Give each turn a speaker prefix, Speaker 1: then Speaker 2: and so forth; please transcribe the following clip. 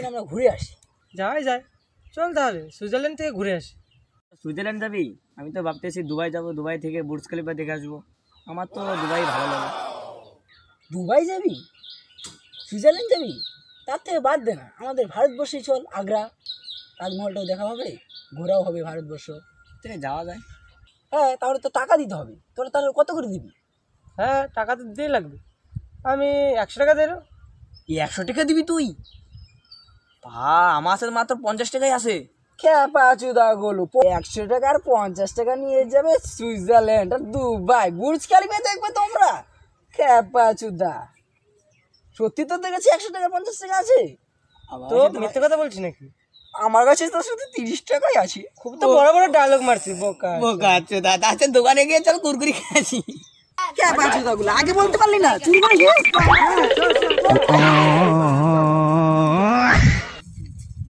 Speaker 1: একদিন আমরা ঘুরে আসি।
Speaker 2: যাওয়াই যায়, চল তাহলে সুইজারল্যান্ড থেকে ঘুরে আসি।
Speaker 3: সুইজারল্যান্ড যাবি? আমি তো ভাবতেছি দুবাই যাব, দুবাই থেকে বুর্জ খলিফা দেখে আসবো। আমার তো দুবাই ভালো লাগে।
Speaker 1: দুবাই যাবি, সুইজারল্যান্ড যাবি, তার থেকে বাদ দে না, আমাদের ভারতবর্ষেই চল। আগ্রা তাজমহলটাও দেখা হবে, ঘোরাও হবে ভারতবর্ষ।
Speaker 3: ঠিক যাওয়া যায়।
Speaker 1: হ্যাঁ, তাহলে তো টাকা দিতে হবে। তোরা তাহলে কত করে দিবি?
Speaker 2: হ্যাঁ, টাকা তো দিতেই লাগবে। আমি 100 টাকা দিল।
Speaker 3: 100 টাকা দিবি তুই? আমার সাথে মাত্র 50 টাকাই আছে।
Speaker 1: খেপা চুদা গলু, 100 টাকা আর 50 টাকা নিয়ে যাবে সুইজারল্যান্ড আর দুবাই, বুর্জ খলিফা দেখবে তোমরা? খেপা চুদা, সত্যি তো দেখেছি 100 টাকা 50 টাকা আছে।
Speaker 2: তো মিথ্যে কথা বলছি নাকি?
Speaker 1: আমার কাছে তো শুধু 30 টাকাই আছে।
Speaker 2: খুব তো বড় বড় ডায়লগ মারছি বোকা।
Speaker 3: বোকা চোদা, তাহলে দোকানে গিয়ে চল কুরকুরি খাচ্ছি।
Speaker 1: খেপা চুদা গুলো আগে বলতে পারলি না, চুরি করে